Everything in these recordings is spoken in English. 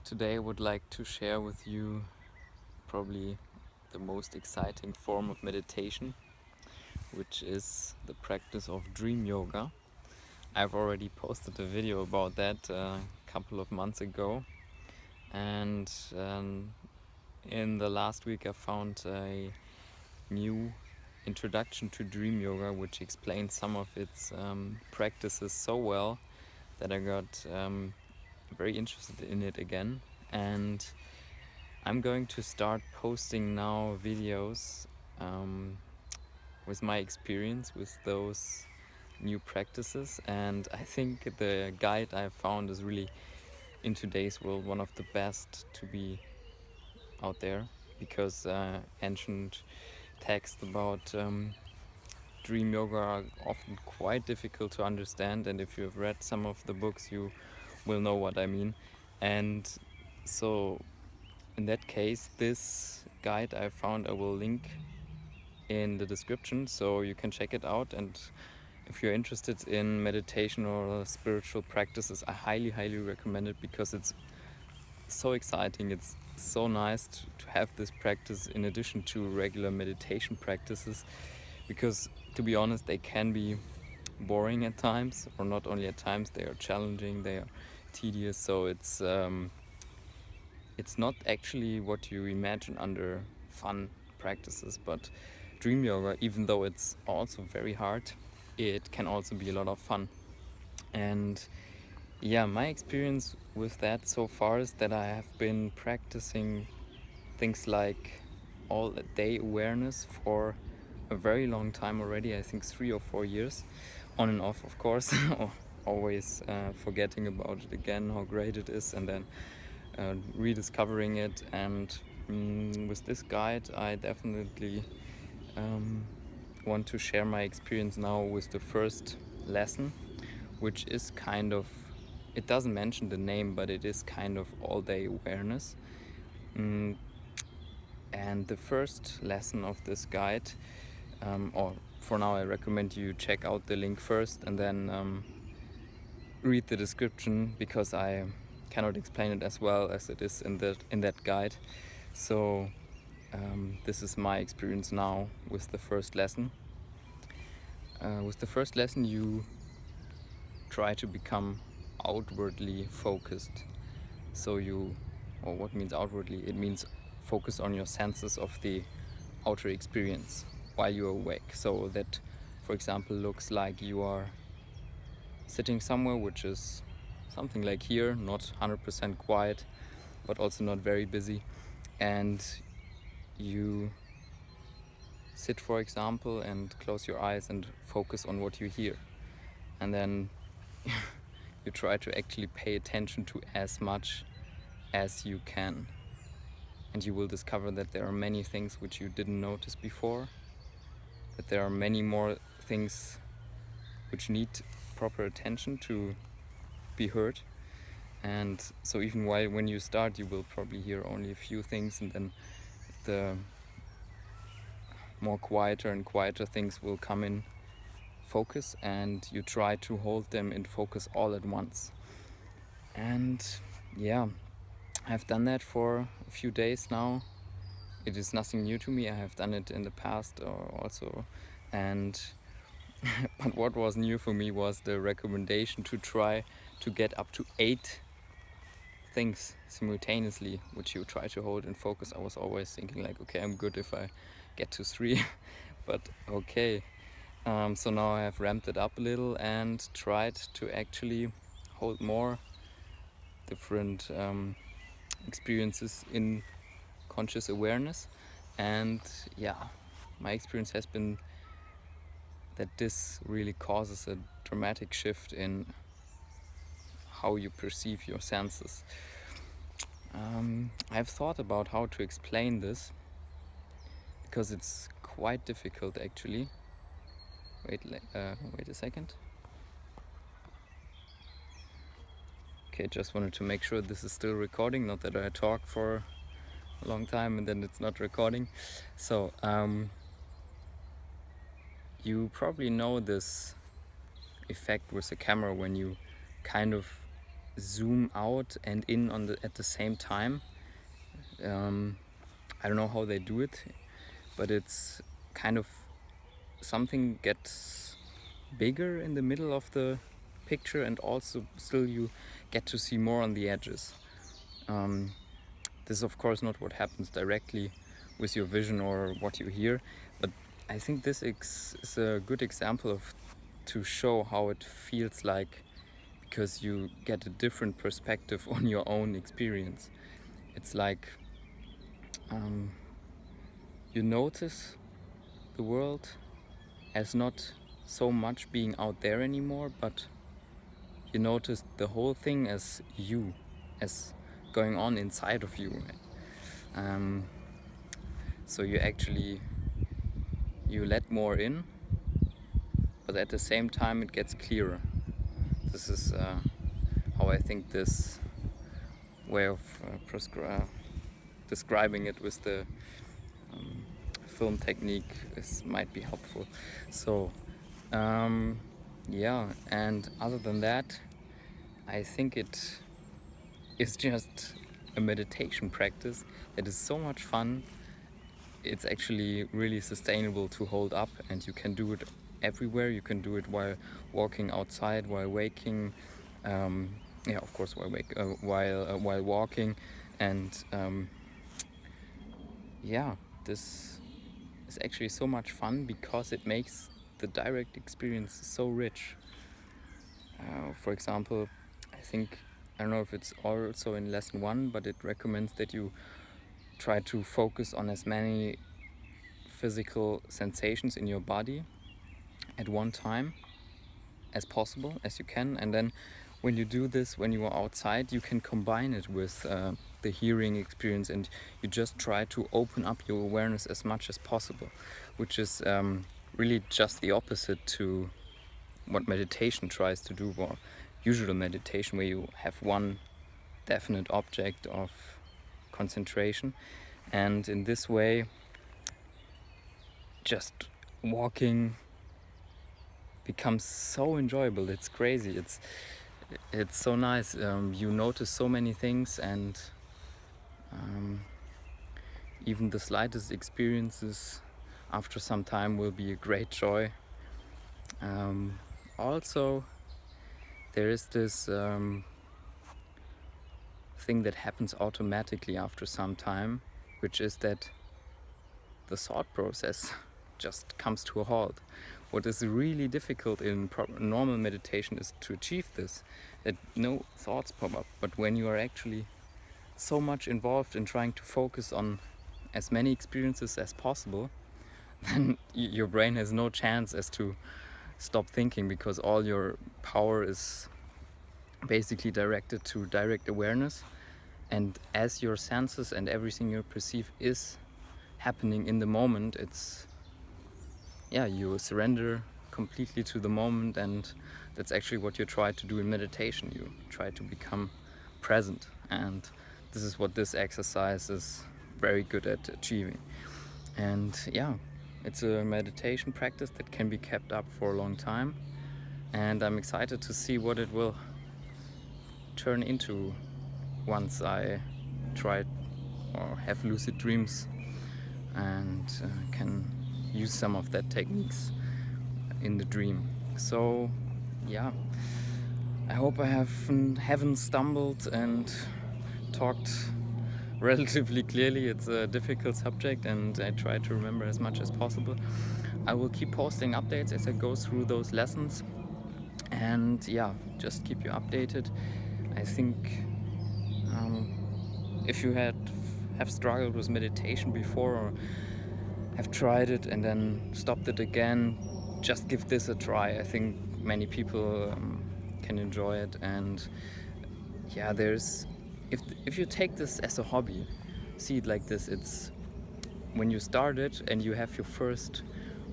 Today I would like to share with you probably the most exciting form of meditation, which is the practice of dream yoga. I've already posted a video about that a couple of months ago, and in the last week I found a new introduction to dream yoga which explains some of its practices so well that I got very interested in it again. And I'm going to start posting now videos with my experience with those new practices, and I think the guide I found is really, in today's world, one of the best to be out there, because ancient texts about dream yoga are often quite difficult to understand, and if you have read some of the books you will know what I mean. And so in that case, this guide I found, I will link in the description so you can check it out. And if you're interested in meditation or spiritual practices, I highly recommend it, because it's so exciting. It's so nice to have this practice in addition to regular meditation practices, because to be honest, they can be boring at times, or not only at times, they are challenging, they are tedious. So it's not actually what you imagine under fun practices, but dream yoga, even though it's also very hard, it can also be a lot of fun. And yeah, my experience with that so far is that I have been practicing things like all day awareness for a very long time already. I think 3 or 4 years, on and off, of course. Always forgetting about it again, how great it is, and then rediscovering it. And with this guide, I definitely want to share my experience now with the first lesson, which is kind of, it doesn't mention the name, but it is kind of all day awareness. And the first lesson of this guide, or for now, I recommend you check out the link first and then read the description, because I cannot explain it as well as it is in that guide. So this is my experience now with the first lesson. With the first lesson, you try to become outwardly focused. So or what means outwardly? It means focus on your senses of the outer experience while you're awake. So that, for example, looks like you are sitting somewhere which is something like here, not 100% quiet, but also not very busy. And you sit, for example, and close your eyes and focus on what you hear. And then you try to actually pay attention to as much as you can. And you will discover that there are many things which you didn't notice before, that there are many more things which need proper attention to be heard. And so even when you start, you will probably hear only a few things, and then the more quieter and quieter things will come in focus, and you try to hold them in focus all at once. And yeah, I've done that for a few days now. It is nothing new to me. I have done it in the past also. And but what was new for me was the recommendation to try to get up to 8 things simultaneously, which you try to hold in focus. I was always thinking like, okay, I'm good if I get to 3, but okay. So now I have ramped it up a little and tried to actually hold more different experiences in conscious awareness. And yeah, my experience has been that this really causes a dramatic shift in how you perceive your senses. I've thought about how to explain this, because it's quite difficult actually. Wait a second. Okay, just wanted to make sure this is still recording, not that I talk for a long time and then it's not recording. So you probably know this effect with the camera when you kind of zoom out and in at the same time. I don't know how they do it, but it's kind of something gets bigger in the middle of the picture, and also still you get to see more on the edges. This is of course not what happens directly with your vision or what you hear, but I think this is a good example of to show how it feels like, because you get a different perspective on your own experience. It's like you notice the world as not so much being out there anymore, but you notice the whole thing as you, as going on inside of you. So you let more in, but at the same time it gets clearer. This is how I think this way of describing it with the film technique might be helpful. So yeah, and other than that, I think it is just a meditation practice that is so much fun. It's actually really sustainable to hold up, and you can do it everywhere. You can do it while walking outside, while waking, of course, while walking, and this is actually so much fun because it makes the direct experience so rich. For example, I don't know if it's also in lesson 1, but it recommends that you try to focus on as many physical sensations in your body at one time as possible, as you can. And then when you do this, when you are outside, you can combine it with the hearing experience, and you just try to open up your awareness as much as possible, which is really just the opposite to what meditation tries to do, or usual meditation, where you have one definite object of concentration. And in this way, just walking becomes so enjoyable. It's crazy. It's so nice. You notice so many things, and even the slightest experiences after some time will be a great joy. Also, there is this thing that happens automatically after some time, which is that the thought process just comes to a halt. What is really difficult in normal meditation is to achieve this, that no thoughts pop up. But when you are actually so much involved in trying to focus on as many experiences as possible, then your brain has no chance as to stop thinking, because all your power is basically directed to direct awareness. And as your senses and everything you perceive is happening in the moment, you surrender completely to the moment, and that's actually what you try to do in meditation. You try to become present, and this is what this exercise is very good at achieving. And it's a meditation practice that can be kept up for a long time, and I'm excited to see what it will turn into once I try or have lucid dreams and can use some of that techniques in the dream. So I hope I haven't stumbled and talked relatively clearly. It's a difficult subject, and I try to remember as much as possible. I will keep posting updates as I go through those lessons, and just keep you updated. I think if you have struggled with meditation before, or have tried it and then stopped it again, just give this a try. I think many people can enjoy it. And if you take this as a hobby, see it like this. It's when you start it and you have your first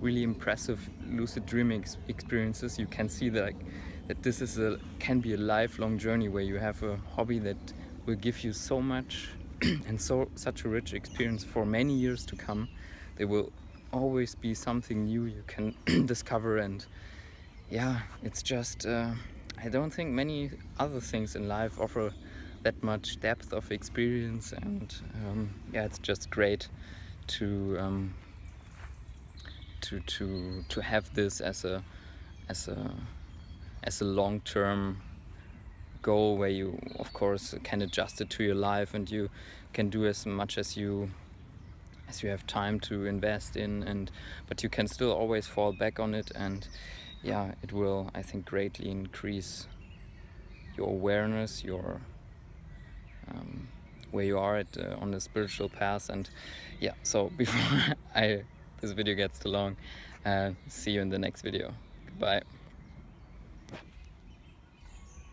really impressive lucid dreaming experiences, you can see that this can be a lifelong journey, where you have a hobby that will give you so much and such a rich experience for many years to come. There will always be something new you can discover, and it's just I don't think many other things in life offer that much depth of experience, and yeah, it's just great to to have this as a as a as a long-term goal, where you of course can adjust it to your life, and you can do as much as you have time to invest in, and but you can still always fall back on it. And yeah, it will, I think, greatly increase your awareness, your where you are at on the spiritual path. And yeah, so before I this video gets too long, see you in the next video. Goodbye.